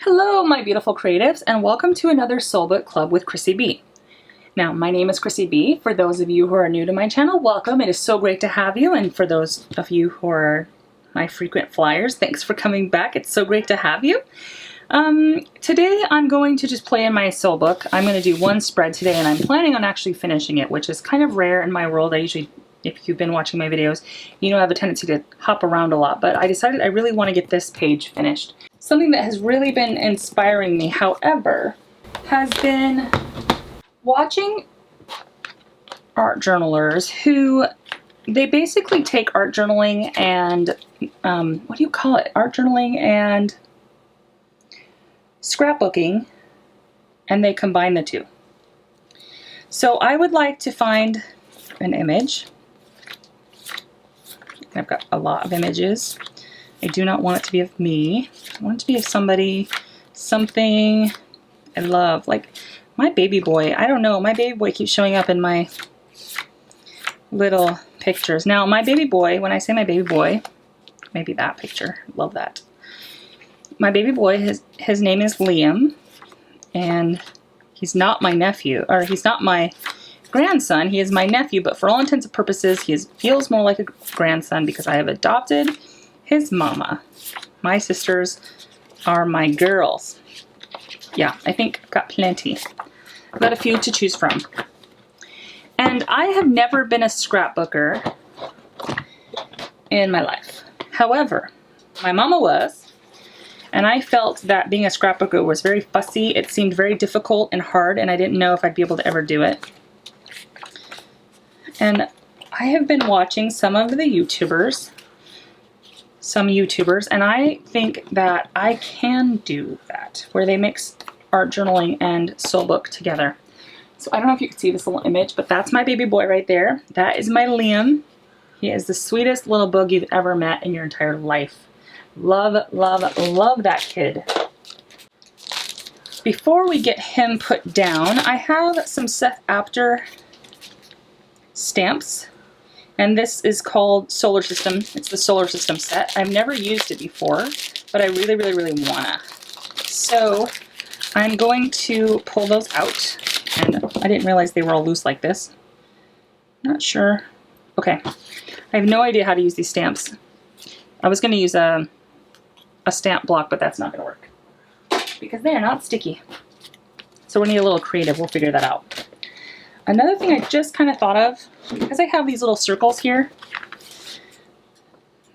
Hello, my beautiful creatives, and welcome to another Soul Book Club with Chrissie B. Now, my name is Chrissie B. For those of you who are new to my channel, welcome. It is so great to have you, and for those of you who are my frequent flyers, thanks for coming back. It's so great to have you. Today I'm going to just play in my soul book. I'm going to do one spread today, and I'm planning on actually finishing it, which is kind of rare in my world. I usually, if you've been watching my videos, you know I have a tendency to hop around a lot, but I decided I really want to get this page finished. Something that has really been inspiring me, however, has been watching art journalers who, they basically take art journaling and, what do you call it? Art journaling and scrapbooking, and they combine the two. So I would like to find an image. I've got a lot of images. I do not want it to be of me. I want it to be of somebody, something I love. Like my baby boy. I don't know. My baby boy keeps showing up in my little pictures. Now, my baby boy, when I say my baby boy, maybe that picture. Love that. My baby boy, his name is Liam, and he's not my nephew, or he's not my grandson. He is my nephew, but for all intents and purposes, he feels more like a grandson because I have adopted his mama. My sisters are my girls. Yeah, I think I've got plenty. I've got a few to choose from. And I have never been a scrapbooker in my life. However, my mama was, and I felt that being a scrapbooker was very fussy. It seemed very difficult and hard, and I didn't know if I'd be able to ever do it. And I have been watching some of the YouTubers, and I think that I can do that, where they mix art journaling and soul book together. So I don't know if you can see this little image, but that's my baby boy right there. That is my Liam. He is the sweetest little bug you've ever met in your entire life. Love, love, love that kid. Before we get him put down, I have some Seth Apter stamps. And this is called Solar System. It's the Solar System set. I've never used it before, but I really, really, really wanna. So I'm going to pull those out. And I didn't realize they were all loose like this. Not sure. Okay. I have no idea how to use these stamps. I was gonna use a stamp block, but that's not gonna work because they are not sticky. So we're gonna get a little creative. We'll figure that out. Another thing I just kind of thought of, because I have these little circles here,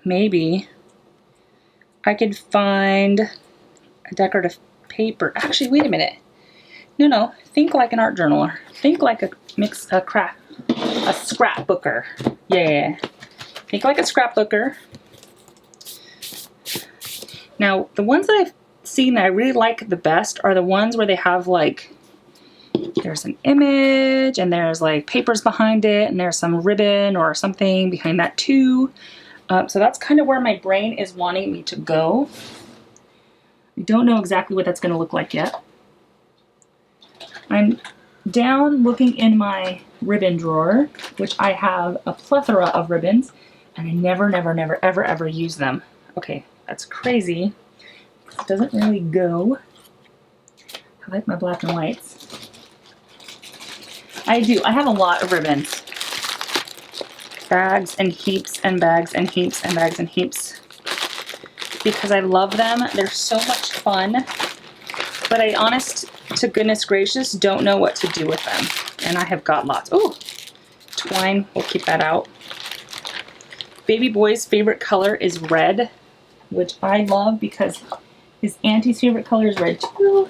maybe I could find a decorative paper. Actually, wait a minute. No, think like an art journaler. Think like a scrapbooker. Yeah. Think like a scrapbooker. Now, the ones that I've seen that I really like the best are the ones where they have like, there's an image and there's like papers behind it and there's some ribbon or something behind that too. So that's kind of where my brain is wanting me to go. I don't know exactly what that's going to look like yet. I'm down looking in my ribbon drawer, which I have a plethora of ribbons, and I never, ever use them. Okay, that's crazy. It doesn't really go. I like my black and whites. I do. I have a lot of ribbons. Bags and heaps and bags and heaps and bags and heaps. Because I love them. They're so much fun. But I, honest to goodness gracious, don't know what to do with them. And I have got lots. Oh, twine. We'll keep that out. Baby boy's favorite color is red, which I love because his auntie's favorite color is red too.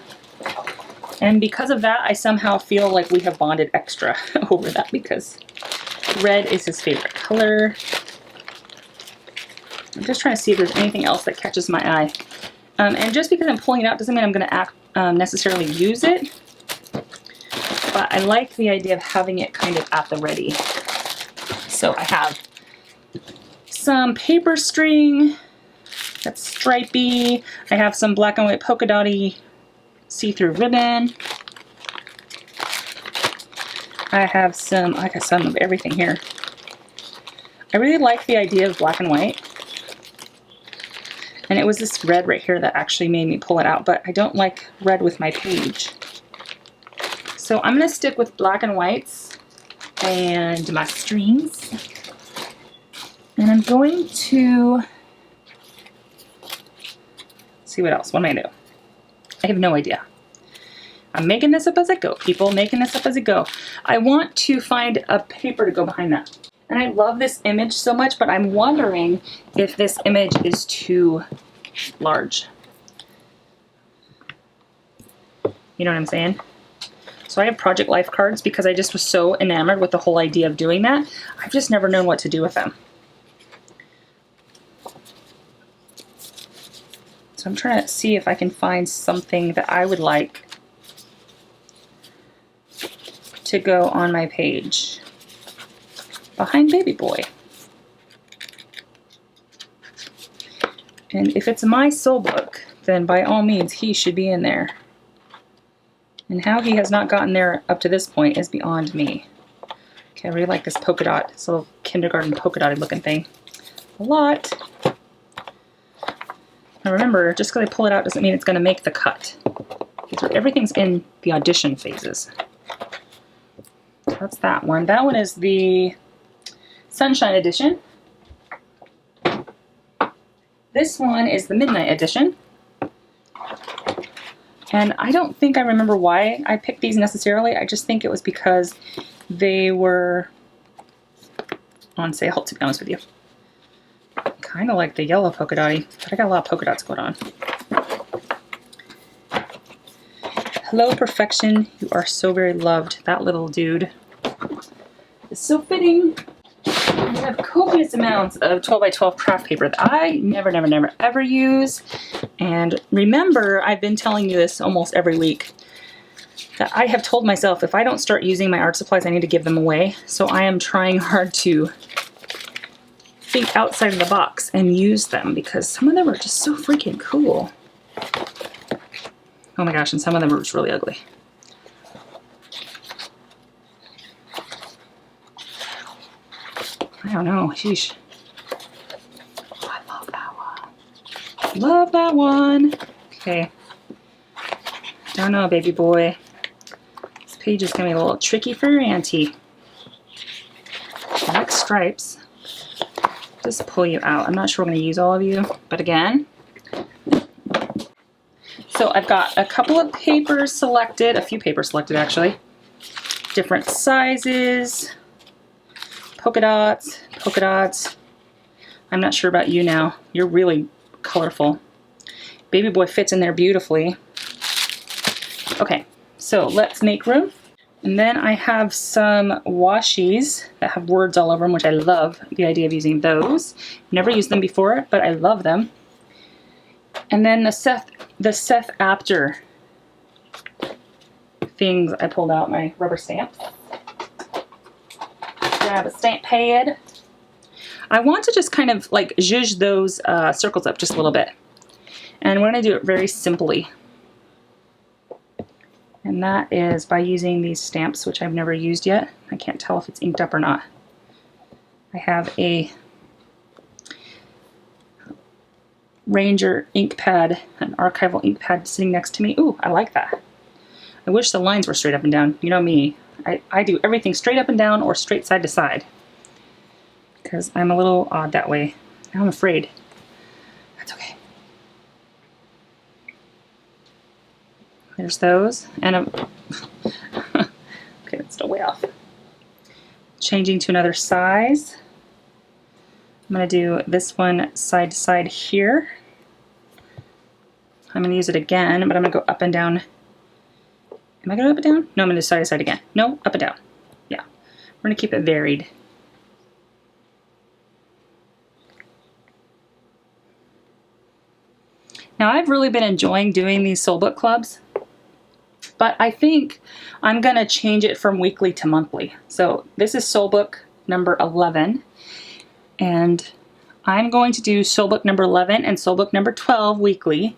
And because of that, I somehow feel like we have bonded extra over that because red is his favorite color. I'm just trying to see if there's anything else that catches my eye. And just because I'm pulling it out doesn't mean I'm going to necessarily use it. But I like the idea of having it kind of at the ready. So I have some paper string that's stripy. I have some black and white polka dotty see-through ribbon. I got some of everything here. I really like the idea of black and white. And it was this red right here that actually made me pull it out, but I don't like red with my page. So I'm gonna stick with black and whites and my strings. And I'm going to see what else. What am I gonna do? I have no idea. I'm making this up as I go, people. Making this up as I go. I want to find a paper to go behind that. And I love this image so much, but I'm wondering if this image is too large. You know what I'm saying? So I have Project Life cards because I just was so enamored with the whole idea of doing that. I've just never known what to do with them. So I'm trying to see if I can find something that I would like to go on my page behind baby boy. And if it's my soul book, then by all means he should be in there. And how he has not gotten there up to this point is beyond me. Okay, I really like this polka dot, this little kindergarten polka dotted looking thing. A lot. Now remember, just because I pull it out doesn't mean it's going to make the cut. Everything's in the audition phases. That's that one. That one is the Sunshine Edition. This one is the Midnight Edition. And I don't think I remember why I picked these necessarily. I just think it was because they were on sale, to be honest with you. Kind of like the yellow polka dotty, but I got a lot of polka dots going on. Hello, Perfection. You are so very loved. That little dude is so fitting. I have copious amounts of 12 by 12 craft paper that I never, ever use. And remember, I've been telling you this almost every week, that I have told myself if I don't start using my art supplies, I need to give them away. So I am trying hard to think outside of the box and use them because some of them are just so freaking cool. Oh my gosh, and some of them are just really ugly. I don't know, sheesh. Oh, I love that one. Love that one. Okay. Don't know, baby boy. This page is gonna be a little tricky for your auntie. I like stripes. Just pull you out. I'm not sure I'm gonna use all of you, but again. So I've got a couple of papers selected, a few papers selected actually. Different sizes. Polka dots, polka dots. I'm not sure about you now. You're really colorful. Baby boy fits in there beautifully. Okay, so let's make room. And then I have some washies that have words all over them, which I love the idea of using those. Never used them before, but I love them. And then the Seth Apter things, I pulled out my rubber stamps. Grab a stamp pad. I want to just kind of like zhuzh those circles up just a little bit. And we're going to do it very simply. And that is by using these stamps, which I've never used yet. I can't tell if it's inked up or not. I have a Ranger ink pad, an archival ink pad sitting next to me. Ooh, I like that. I wish the lines were straight up and down. You know me. I do everything straight up and down or straight side to side. Because I'm a little odd that way. Now I'm afraid. That's okay. There's those. And okay, that's still way off. Changing to another size. I'm going to do this one side to side here. I'm going to use it again, but I'm going to go up and down. Am I going up and down? No, I'm going to do side to side again. No, up and down. Yeah. We're going to keep it varied. Now, I've really been enjoying doing these soul book clubs, but I think I'm going to change it from weekly to monthly. So this is soul book number 11. And I'm going to do soul book number 11 and soul book number 12 weekly.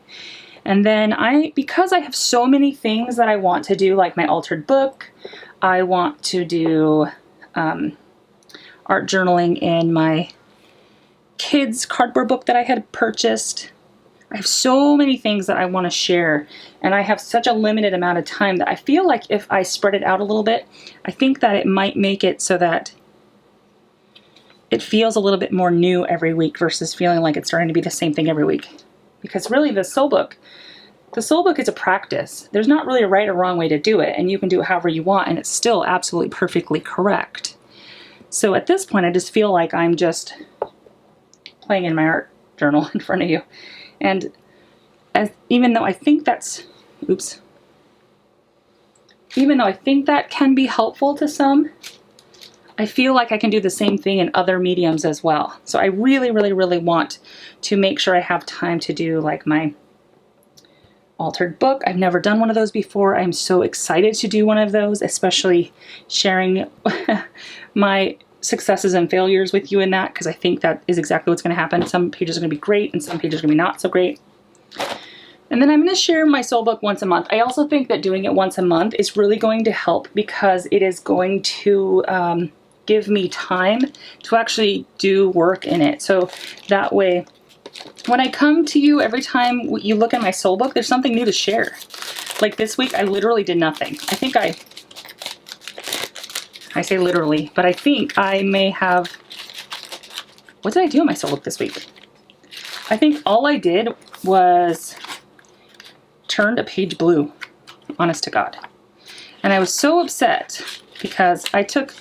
And then because I have so many things that I want to do, like my altered book, I want to do art journaling in my kids' cardboard book that I had purchased. I have so many things that I want to share, and I have such a limited amount of time that I feel like if I spread it out a little bit, I think that it might make it so that it feels a little bit more new every week versus feeling like it's starting to be the same thing every week. Because really the soul book is a practice. There's not really a right or wrong way to do it, and you can do it however you want, and it's still absolutely perfectly correct. So at this point, I just feel like I'm just playing in my art journal in front of you. And even though I think that's, even though I think that can be helpful to some, I feel like I can do the same thing in other mediums as well. So I really, really, really want to make sure I have time to do like my altered book. I've never done one of those before. I'm so excited to do one of those, especially sharing my successes and failures with you in that, because I think that is exactly what's going to happen. Some pages are going to be great and some pages are going to be not so great. And then I'm going to share my soul book once a month. I also think that doing it once a month is really going to help, because it is going to give me time to actually do work in it. So that way, when I come to you every time you look at my soul book, there's something new to share. Like this week, I literally did nothing. I think I say literally, but I think I may have, what did I do in my soul book this week? I think all I did was turned a page blue, honest to God. And I was so upset because I took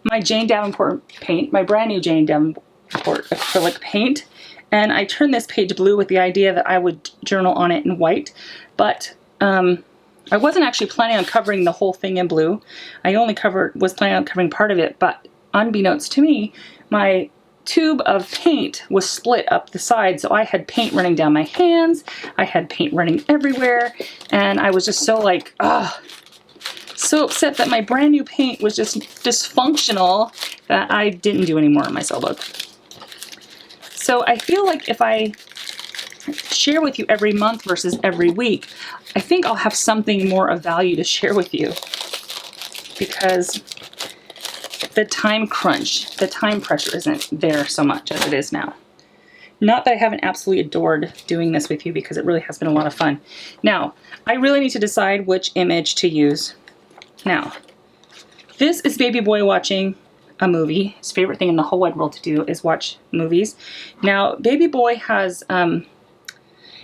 my Jane Davenport paint, my brand new Jane Davenport acrylic paint, and I turned this page blue with the idea that I would journal on it in white, but I wasn't actually planning on covering the whole thing in blue. I only was planning on covering part of it, but unbeknownst to me, my tube of paint was split up the side, so I had paint running down my hands, I had paint running everywhere, and I was just so like, so upset that my brand new paint was just dysfunctional that I didn't do any more in my soul book. So I feel like if I share with you every month versus every week, I think I'll have something more of value to share with you, because the time crunch, the time pressure isn't there so much as it is now. Not that I haven't absolutely adored doing this with you, because it really has been a lot of fun. Now, I really need to decide which image to use. Now, this is baby boy watching a movie. His favorite thing in the whole wide world to do is watch movies. Now, baby boy has,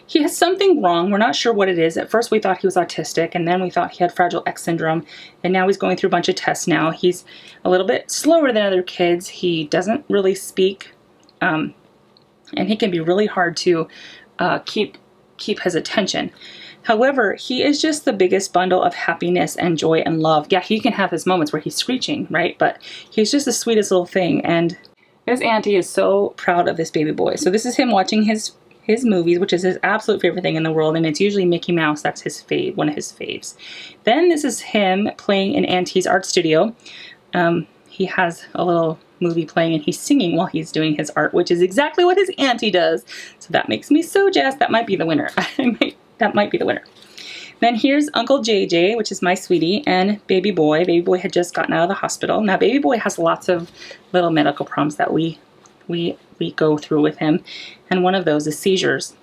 he has something wrong. We're not sure what it is. At first we thought he was autistic, and then we thought he had Fragile X syndrome, and now he's going through a bunch of tests now. He's a little bit slower than other kids. He doesn't really speak, and he can be really hard to keep his attention. However, he is just the biggest bundle of happiness and joy and love. Yeah, he can have his moments where he's screeching, right? But he's just the sweetest little thing, and his auntie is so proud of this baby boy. So this is him watching his movies, which is his absolute favorite thing in the world, and it's usually Mickey Mouse. That's his fave, one of his faves. Then this is him playing in Auntie's art studio. He has a little movie playing, and he's singing while he's doing his art, which is exactly what his auntie does. So that makes me so jazzed. That might be the winner. That might be the winner. Then here's Uncle JJ, which is my sweetie, and Baby Boy. Baby Boy had just gotten out of the hospital. Now, Baby Boy has lots of little medical problems that we go through with him, and one of those is seizures.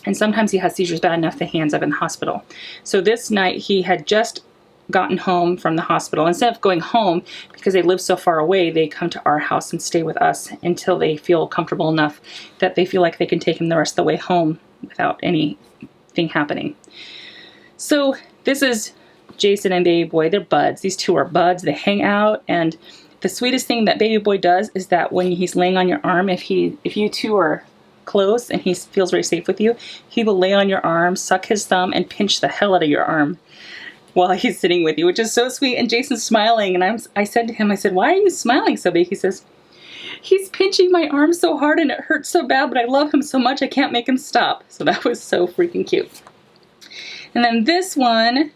And sometimes he has seizures bad enough that he ends up in the hospital. So this night he had just gotten home from the hospital. Instead of going home, because they live so far away, they come to our house and stay with us until they feel comfortable enough that they feel like they can take him the rest of the way home without anything happening. So this is Jason and Baby Boy. They're buds. These two are buds. They hang out, and the sweetest thing that Baby Boy does is that when he's laying on your arm, if you two are close and he feels very safe with you, he will lay on your arm, suck his thumb, and pinch the hell out of your arm while he's sitting with you, which is so sweet. And Jason's smiling, and I said to him, I said, "Why are you smiling so big?" He says, "He's pinching my arm so hard and it hurts so bad, but I love him so much I can't make him stop." So that was so freaking cute. And then this one,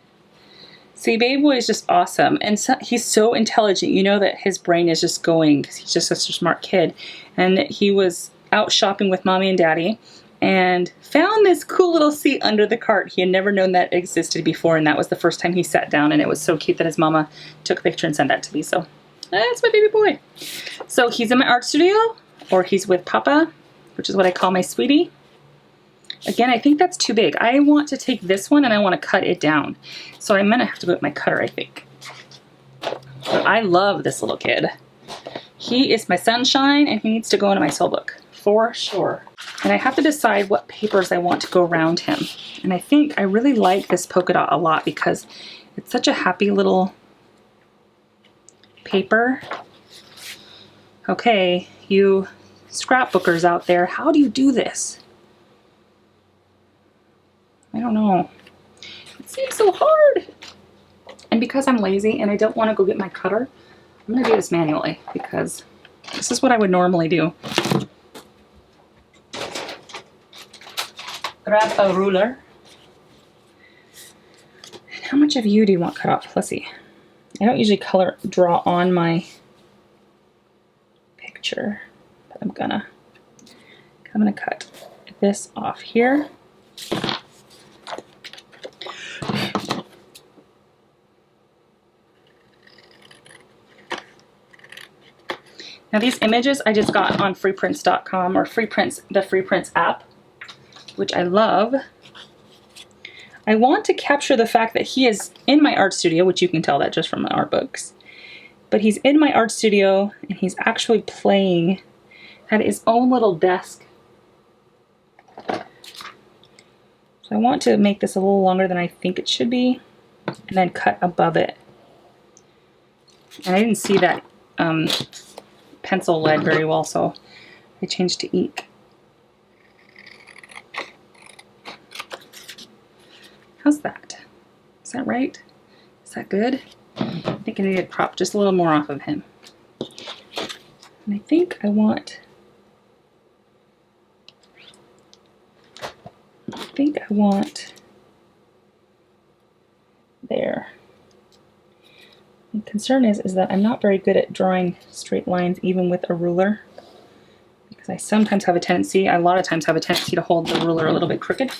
see, Baby Boy is just awesome, and so, he's so intelligent. You know that his brain is just going, because he's just such a smart kid. And he was out shopping with Mommy and Daddy and found this cool little seat under the cart. He had never known that existed before, and that was the first time he sat down, and it was so cute that his mama took a picture and sent that to me. So that's my Baby Boy. So he's in my art studio, or he's with Papa, which is what I call my sweetie. Again, I think that's too big. I want to take this one and I want to cut it down. So I'm gonna have to go with my cutter, I think. But I love this little kid. He is my sunshine and he needs to go into my soul book for sure. And I have to decide what papers I want to go around him. And I think I really like this polka dot a lot because it's such a happy little paper. Okay, you scrapbookers out there, how do you do this? I don't know. It seems so hard. And because I'm lazy and I don't want to go get my cutter, I'm going to do this manually because this is what I would normally do. Grab a ruler. And how much of you do you want cut off? Let's see. I don't usually draw on my picture, but I'm gonna cut this off here. Now these images I just got on freeprints.com or the Freeprints app, which I love. I want to capture the fact that he is in my art studio, which you can tell that just from my art books. But he's in my art studio and he's actually playing at his own little desk. So I want to make this a little longer than I think it should be and then cut above it. And I didn't see that pencil lead very well, so I changed to ink. How's that? Is that right? Is that good? I think I need to crop just a little more off of him. And I think I want there. The concern is that I'm not very good at drawing straight lines even with a ruler, because I sometimes have a tendency, a lot of times have a tendency to hold the ruler a little bit crooked.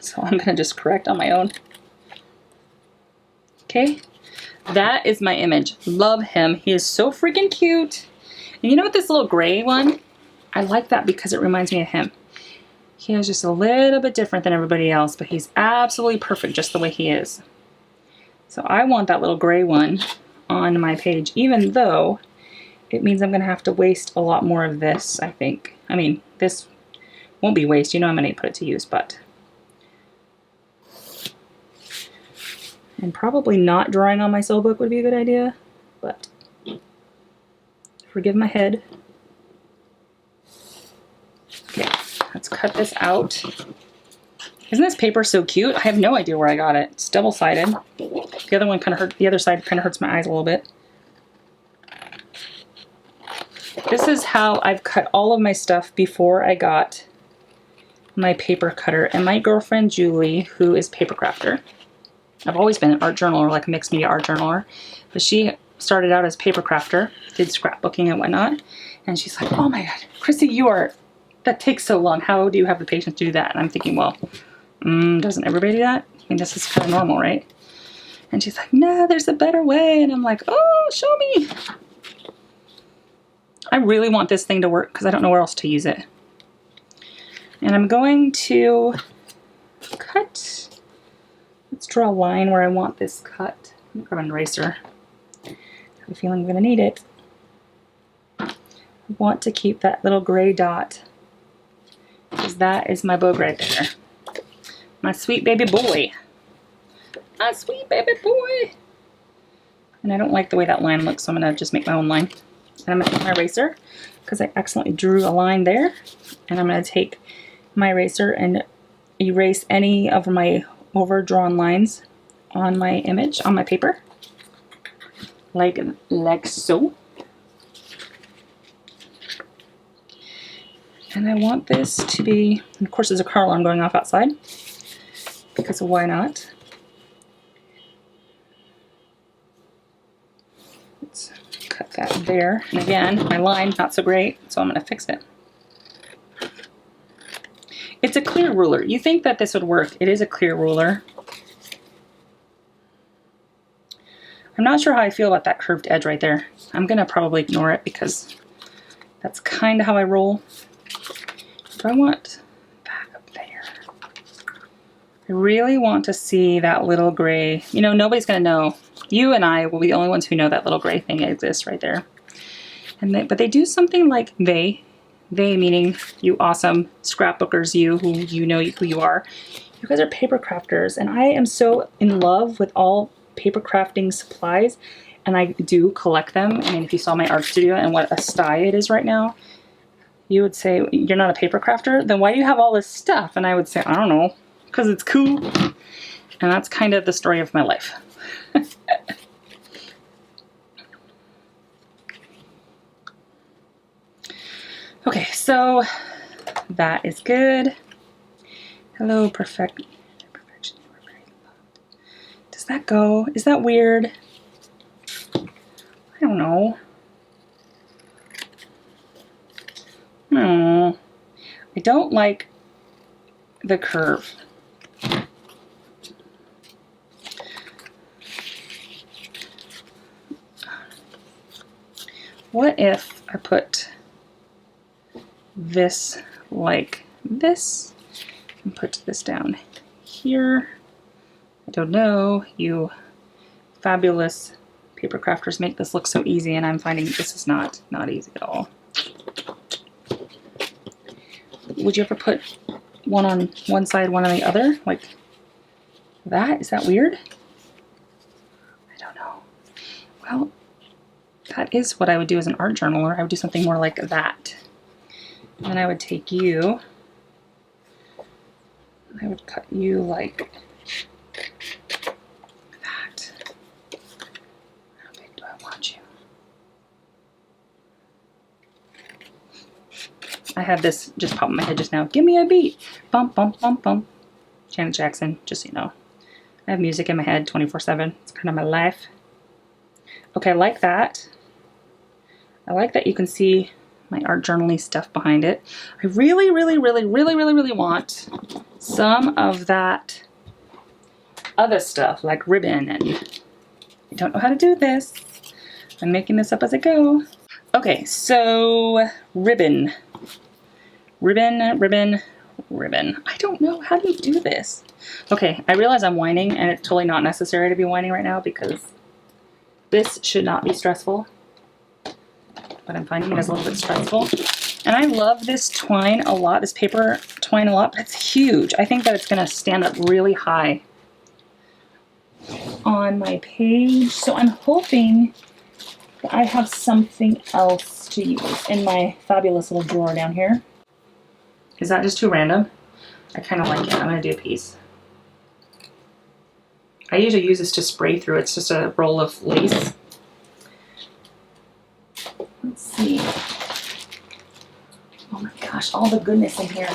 So I'm gonna just correct on my own. Okay, that is my image. Love him. He is so freaking cute. And you know what, this little gray one? I like that because it reminds me of him. He is just a little bit different than everybody else, but he's absolutely perfect just the way he is. So I want that little gray one on my page, even though it means I'm gonna have to waste a lot more of this, I think. I mean, this won't be waste, you know I'm gonna put it to use, but. And probably not drawing on my soul book would be a good idea, but forgive my head. Okay, let's cut this out. Isn't this paper so cute? I have no idea where I got it. It's double-sided. The other one the other side kind of hurts my eyes a little bit. This is how I've cut all of my stuff before I got my paper cutter. And my girlfriend, Julie, who is paper crafter. I've always been an art journaler, like a mixed media art journaler, but she started out as paper crafter, did scrapbooking and whatnot, and she's like, oh my god, Chrissy, that takes so long. How do you have the patience to do that? And I'm thinking, well, doesn't everybody do that? I mean, this is kind of normal, right? And she's like, no, there's a better way. And I'm like, oh, show me. I really want this thing to work because I don't know where else to use it. And I'm going to cut. Let's draw a line where I want this cut. I'm gonna grab an eraser. I have a feeling I'm gonna need it. I want to keep that little gray dot because that is my bug right there. My sweet baby boy. My sweet baby boy. And I don't like the way that line looks, so I'm gonna just make my own line. And I'm gonna take my eraser because I accidentally drew a line there. And I'm gonna take my eraser and erase any of my overdrawn lines on my image, on my paper, like so. And I want this to be, and of course there's a car alarm going off outside, because why not? Let's cut that there. And again, my line, not so great, so I'm gonna fix it. It's a clear ruler. You think that this would work. It is a clear ruler. I'm not sure how I feel about that curved edge right there. I'm gonna probably ignore it because That's kind of how I roll. Do I want that up there? I really want to see that little gray. You know, nobody's gonna know. You and I will be the only ones who know that little gray thing exists right there. But they do something like they meaning you awesome scrapbookers, you who you know who you are. You guys are paper crafters, and I am so in love with all paper crafting supplies, and I do collect them. I mean, if you saw my art studio and what a sty it is right now, you would say, you're not a paper crafter? Then why do you have all this stuff? And I would say, I don't know, because it's cool. And that's kind of the story of my life. Okay, so that is good. Hello, perfection. Does that go? Is that weird? I don't know. No, I don't like the curve. What if I put this like this and put this down here? I don't know. You fabulous paper crafters make this look so easy, and I'm finding this is not easy at all. Would you ever put one on one side, one on the other? Like that? Is that weird? I don't know. Well, that is what I would do as an art journaler. I would do something more like that. And then I would take you, I would cut you like that. How big do I want you? I had this just pop in my head just now. Give me a beat. Bump, bump, bump, bump. Janet Jackson, just so you know. I have music in my head 24/7. It's kind of my life. Okay, I like that. I like that you can see my art journaling stuff behind it. I really, really, really, really, really, really want some of that other stuff like ribbon, and I don't know how to do this. I'm making this up as I go. Okay, so ribbon. Ribbon, ribbon, ribbon. I don't know. How do you do this? Okay, I realize I'm whining, and it's totally not necessary to be whining right now because this should not be stressful. But I'm finding it is a little bit stressful. And I love this twine a lot, this paper twine a lot, but it's huge. I think that it's gonna stand up really high on my page. So I'm hoping that I have something else to use in my fabulous little drawer down here. Is that just too random? I kind of like it. I'm gonna do a piece. I usually use this to spray through. It's just a roll of lace. Let's see. Oh my gosh, all the goodness in here.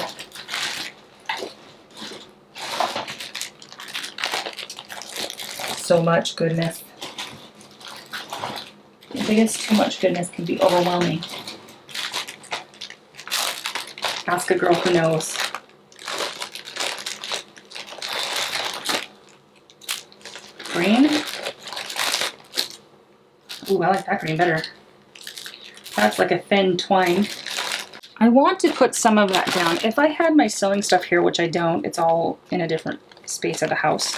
So much goodness. I think it's too much goodness can be overwhelming. Ask a girl who knows. Green. Ooh, I like that green better. That's like a thin twine. I want to put some of that down. If I had my sewing stuff here, which I don't, it's all in a different space of the house,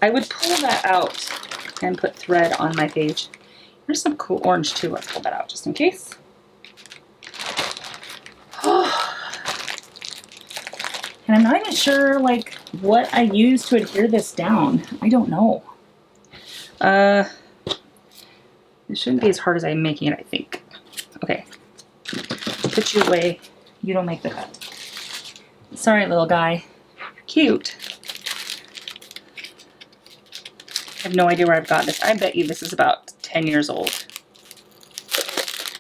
I would pull that out and put thread on my page. There's some cool orange too. Let's pull that out just in case. And I'm not even sure like what I use to adhere this down. I don't know. It shouldn't be as hard as I'm making it, I think. Okay. Put you away. You don't make the cut. Sorry, little guy. Cute. I have no idea where I've got this. I bet you this is about 10 years old.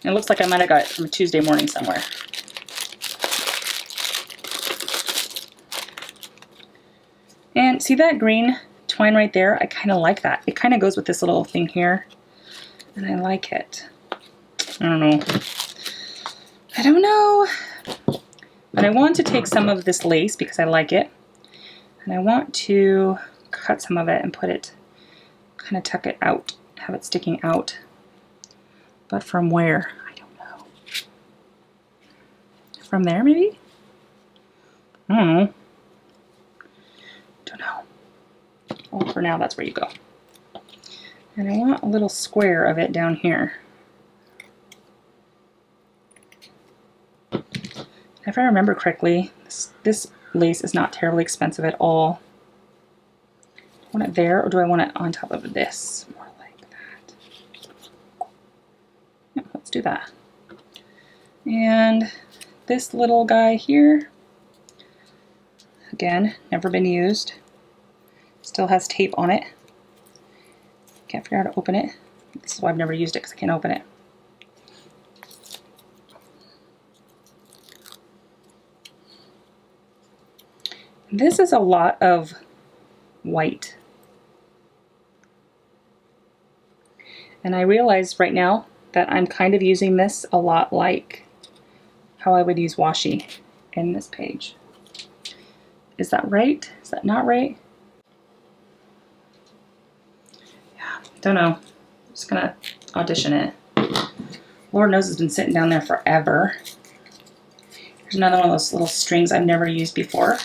It looks like I might have got it from a Tuesday morning somewhere. And see that green twine right there? I kind of like that. It kind of goes with this little thing here. And I like it. I don't know. I don't know. But I want to take some of this lace because I like it. And I want to cut some of it and put it, kind of tuck it out, have it sticking out. But from where? I don't know. from there maybe? I don't know. Don't know. Well, for now, that's where you go. And I want a little square of it down here. If I remember correctly, this lace is not terribly expensive at all. Do I want it there, or do I want it on top of this? More like that. Yeah, let's do that. And this little guy here, again, never been used. Still has tape on it. Can't figure out how to open it. This is why I've never used it, because I can't open it. This is a lot of white. And I realize right now that I'm kind of using this a lot like how I would use washi in this page. Is that right? Is that not right? Yeah, don't know. I'm just gonna audition it. Lord knows it's been sitting down there forever. Here's another one of those little strings I've never used before.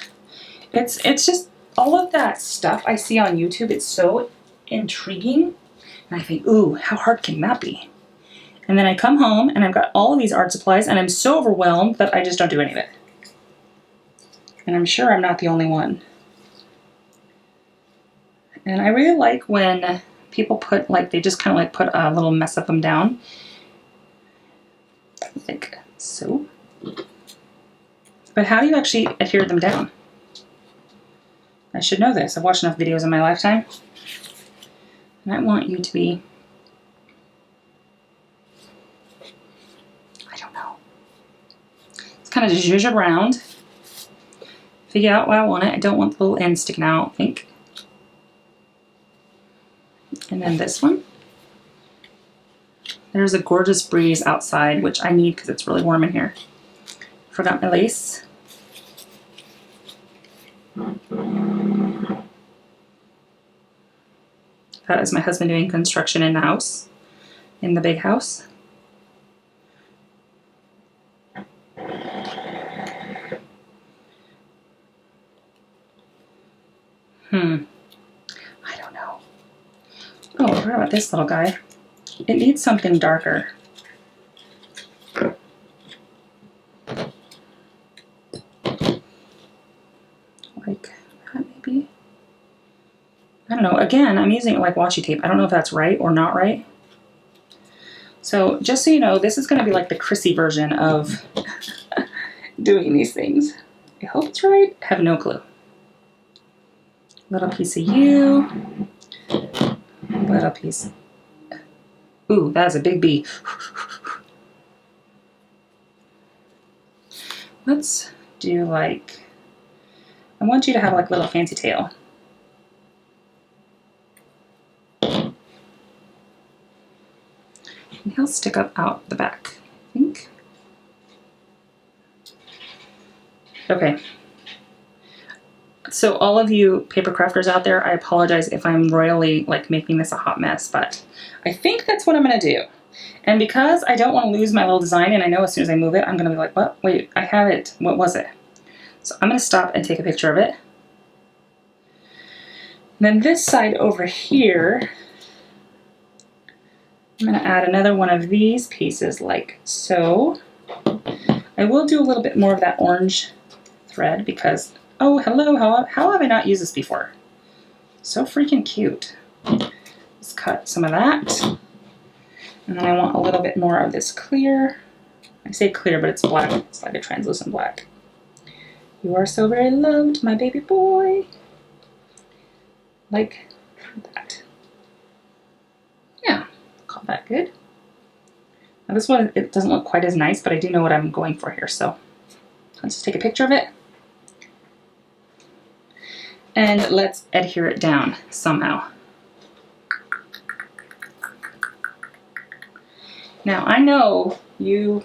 It's just all of that stuff I see on YouTube. It's so intriguing. And I think, ooh, how hard can that be? And then I come home and I've got all of these art supplies and I'm so overwhelmed that I just don't do any of it. And I'm sure I'm not the only one. And I really like when people put, like, they just kind of like put a little mess of them down. Like so. But how do you actually adhere them down? I should know this. I've watched enough videos in my lifetime. And I want you to be, I don't know. It's kind of just zhuzh around. Figure out where I want it. I don't want the little end sticking out, I think. And then this one. There's a gorgeous breeze outside, which I need because it's really warm in here. Forgot my lace. That is my husband doing construction in the house, in the big house. I don't know. Oh, I forgot about this little guy. It needs something darker. Like that maybe? I don't know. Again, I'm using it like washi tape. I don't know if that's right or not right. So just so you know, this is going to be like the Chrissie version of doing these things. I hope it's right. I have no clue. Little piece of you. Little piece. Ooh, that is a big bee. Let's do like, I want you to have like a little fancy tail. And he'll stick up out the back, I think. Okay. So all of you paper crafters out there, I apologize if I'm royally like making this a hot mess, but I think that's what I'm gonna do. And because I don't want to lose my little design, and I know as soon as I move it, I'm gonna be like, what? Wait, I have it. What was it? So I'm gonna stop and take a picture of it. And then this side over here, I'm gonna add another one of these pieces like so. I will do a little bit more of that orange thread because, oh, hello, how have I not used this before? So freaking cute. Let's cut some of that. And then I want a little bit more of this clear. I say clear, but it's black. It's like a translucent black. You are so very loved, my baby boy. Like that. Yeah, call that good. Now this one, it doesn't look quite as nice, but I do know what I'm going for here, so let's just take a picture of it. And let's adhere it down somehow. Now I know you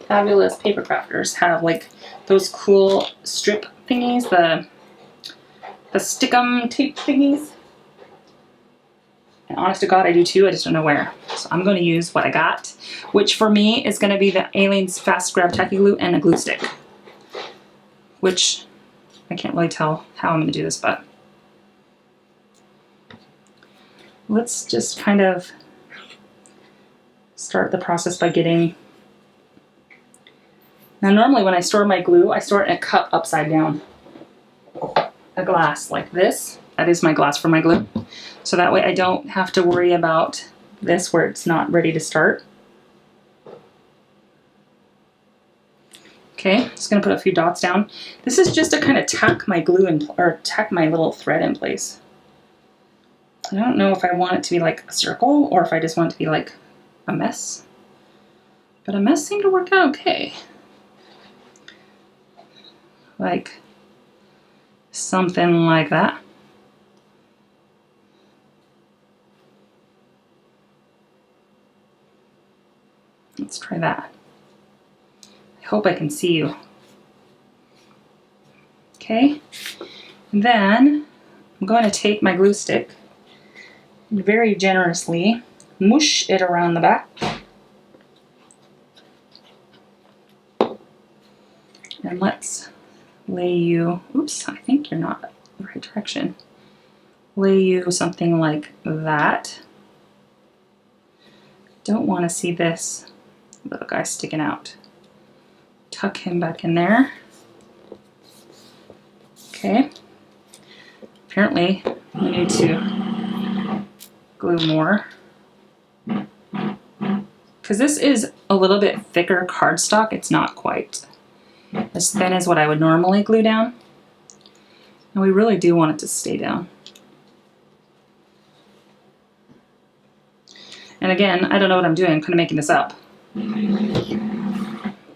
fabulous paper crafters have like those cool strip thingies, the stick-em tape thingies. And honest to God, I do too, I just don't know where. So I'm going to use what I got, which for me is going to be the Aleene's Fast Grab Tacky Glue and a glue stick. Which, I can't really tell how I'm going to do this, but let's just kind of start the process by getting... Now normally when I store my glue, I store it in a cup upside down. A glass like this. That is my glass for my glue. So that way I don't have to worry about this where it's not ready to start. Okay, just gonna put a few dots down. This is just to kind of tack my glue in, or tack my little thread in place. I don't know if I want it to be like a circle or if I just want it to be like a mess. But a mess seemed to work out okay. Like something like that. Let's try that. I hope I can see you. Okay, and then I'm going to take my glue stick and very generously mush it around the back. And let's lay you, oops, I think you're not the right direction. Lay you something like that. Don't want to see this little guy sticking out. Tuck him back in there. Okay. Apparently we need to glue more. Because this is a little bit thicker cardstock, it's not quite as thin as what I would normally glue down. And we really do want it to stay down. And again, I don't know what I'm doing, I'm kind of making this up.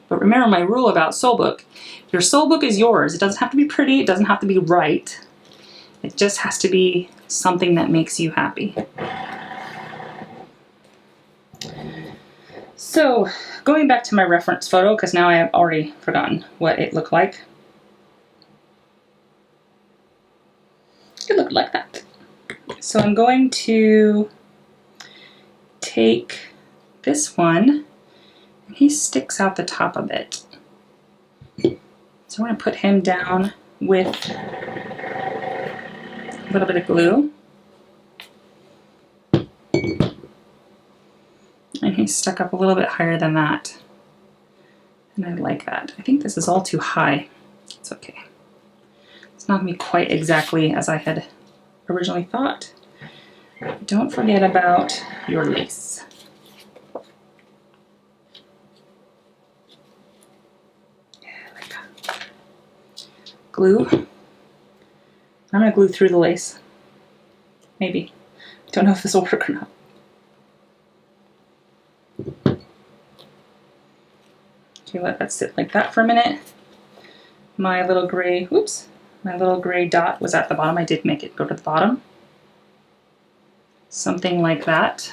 But remember my rule about soul book. Your soul book is yours. It doesn't have to be pretty, it doesn't have to be right. It just has to be something that makes you happy. So, going back to my reference photo, because now I have already forgotten what it looked like. It looked like that. So I'm going to take this one, and he sticks out the top a bit. So I'm going to put him down with a little bit of glue. And he's stuck up a little bit higher than that. And I like that. I think this is all too high. It's okay. It's not going to be quite exactly as I had originally thought. Don't forget about your lace. Like that. Glue. I'm going to glue through the lace. Maybe. Don't know if this will work or not. Okay, let that sit like that for a minute. My little gray, oops, my little gray dot was at the bottom. I did make it go to the bottom. Something like that.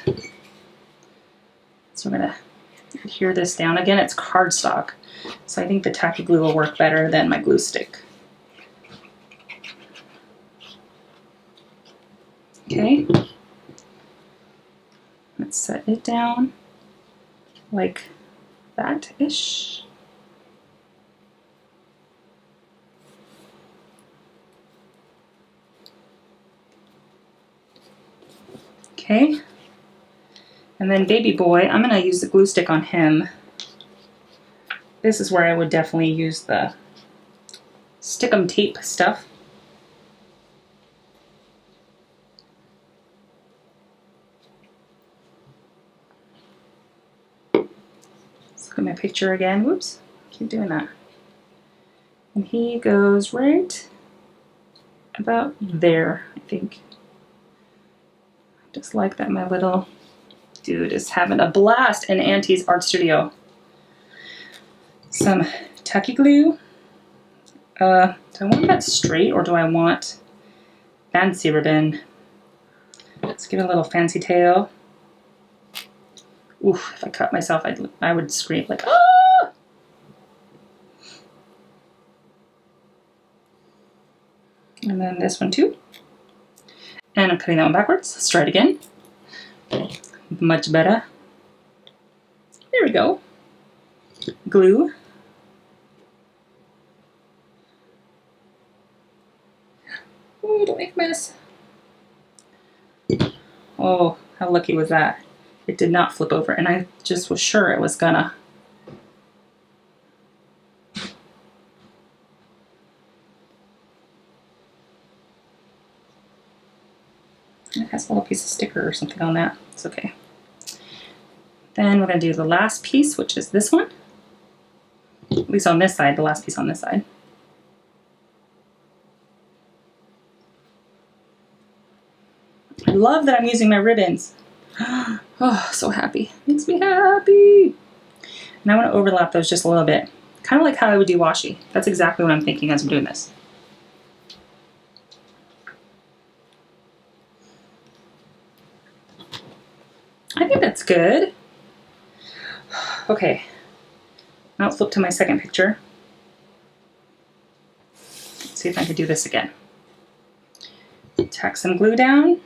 So I'm gonna adhere this down. Again, it's cardstock, so I think the tacky glue will work better than my glue stick. Okay. Let's set it down like that-ish. Okay, and then baby boy, I'm going to use the glue stick on him. This is where I would definitely use the stick-em tape stuff. Let's look at my picture again. Whoops, keep doing that. And he goes right about there, I think. Just like that my little dude is having a blast in Auntie's art studio. Some tacky glue. Do I want that straight or do I want fancy ribbon? Let's give it a little fancy tail. Oof, if I cut myself, I would scream like, ah! And then this one too. And I'm cutting that one backwards. Let's try it again. Much better. There we go. Glue. Oh, don't make a mess. Oh, how lucky was that? It did not flip over, and I just was sure it was gonna. It has a little piece of sticker or something on that. It's okay. Then we're gonna do the last piece, which is this one. At least on this side, the last piece on this side. I love that I'm using my ribbons. Oh, so happy. Makes me happy. And I want to overlap those just a little bit. Kind of like how I would do washi. That's exactly what I'm thinking as I'm doing this. I think that's good. Okay. Now let's flip to my second picture. Let's see if I can do this again. Tack some glue down.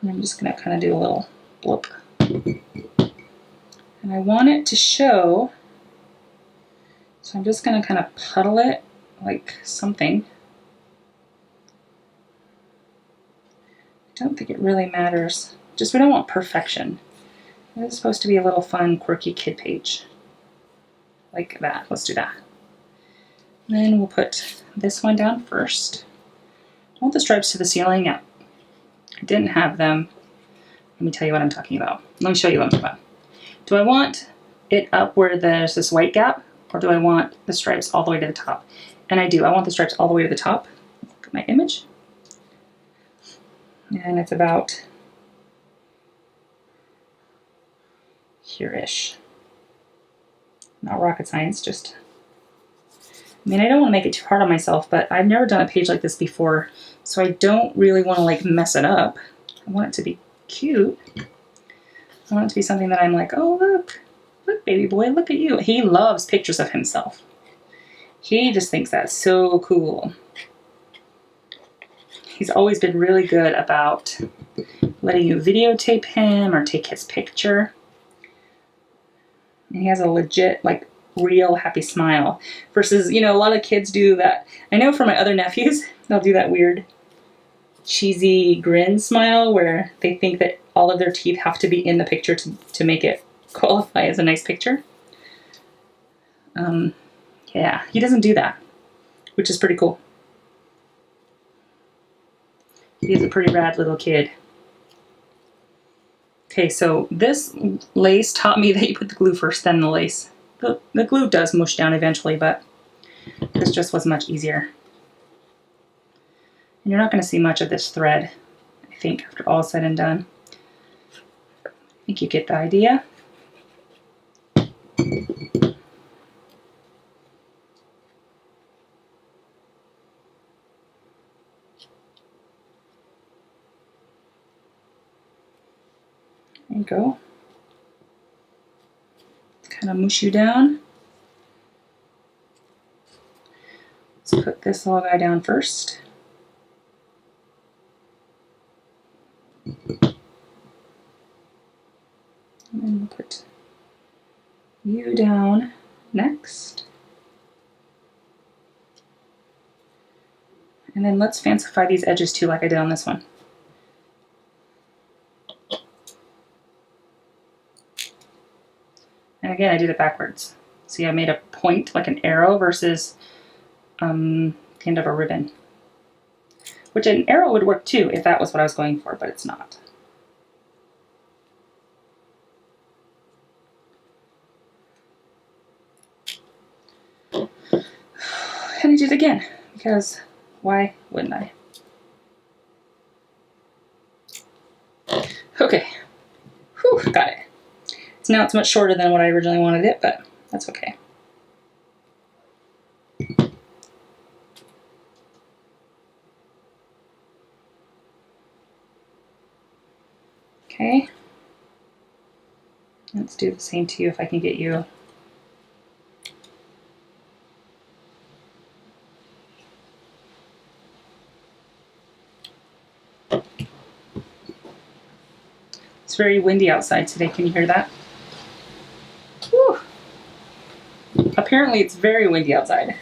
And I'm just going to kind of do a little blip. And I want it to show, so I'm just going to kind of puddle it like something. I don't think it really matters. Just we don't want perfection. It's supposed to be a little fun, quirky kid page. Like that. Let's do that. And then we'll put this one down first. I want the stripes to the ceiling. Yeah. I didn't have them. Let me tell you what I'm talking about. Let me show you what I'm talking about. Do I want it up where there's this white gap, or do I want the stripes all the way to the top? And I do. I want the stripes all the way to the top. Look at my image. And it's about here-ish. Not rocket science, just... I mean, I don't want to make it too hard on myself, but I've never done a page like this before, so I don't really want to like mess it up. I want it to be cute. I want it to be something that I'm like, oh, look, baby boy, look at you. He loves pictures of himself. He just thinks that's so cool. He's always been really good about letting you videotape him or take his picture. And he has a legit, like, real happy smile versus, you know, a lot of kids do that. I know for my other nephews, they'll do that weird cheesy grin smile where they think that all of their teeth have to be in the picture to make it qualify as a nice picture. Yeah, he doesn't do that, which is pretty cool. He's a pretty rad little kid. Okay, so this lace taught me that you put the glue first, then the lace. The glue does mush down eventually, but this just was much easier. And you're not going to see much of this thread, I think, after all said and done. I think you get the idea. There you go. Kind of mush you down. Let's put this little guy down first. And then we'll put you down next. And then let's fancify these edges too, like I did on this one. And again, I did it backwards. See, I made a point, like an arrow, versus the end of a ribbon. Which an arrow would work too, if that was what I was going for, but it's not. And I did it again, because why wouldn't I? Okay. Whew, got it. So now it's much shorter than what I originally wanted it, but that's okay. Okay. Let's do the same to you if I can get you. It's very windy outside today. Can you hear that? Whew. Apparently it's very windy outside.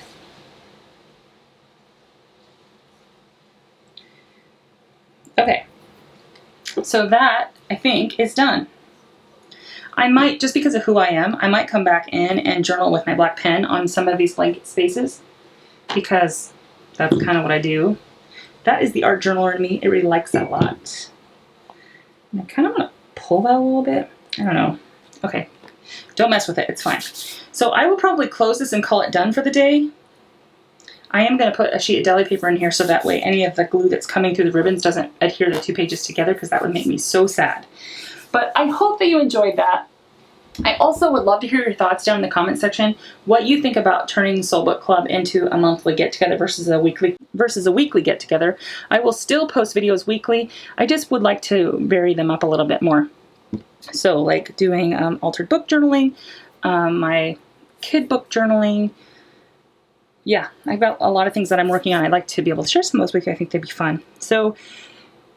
Okay, so that, I think, is done. I might, just because of who I am, I might come back in and journal with my black pen on some of these blank spaces, because that's kind of what I do. That is the art journaler in me. It really likes that a lot. And I kind of want to pull that a little bit. I don't know. Okay, don't mess with it. It's fine. So I will probably close this and call it done for the day. I am going to put a sheet of deli paper in here so that way any of the glue that's coming through the ribbons doesn't adhere the 2 pages together, because that would make me so sad. But I hope that you enjoyed that. I also would love to hear your thoughts down in the comment section, what you think about turning Soul Book Club into a monthly get-together versus a weekly get-together. I will still post videos weekly. I just would like to vary them up a little bit more. So like doing altered book journaling, my kid book journaling. Yeah, I've got a lot of things that I'm working on. I'd like to be able to share some of those with you. I think they'd be fun. So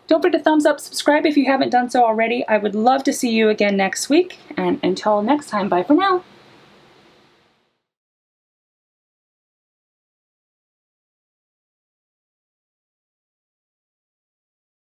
don't forget to thumbs up, subscribe if you haven't done so already. I would love to see you again next week. And until next time, bye for now.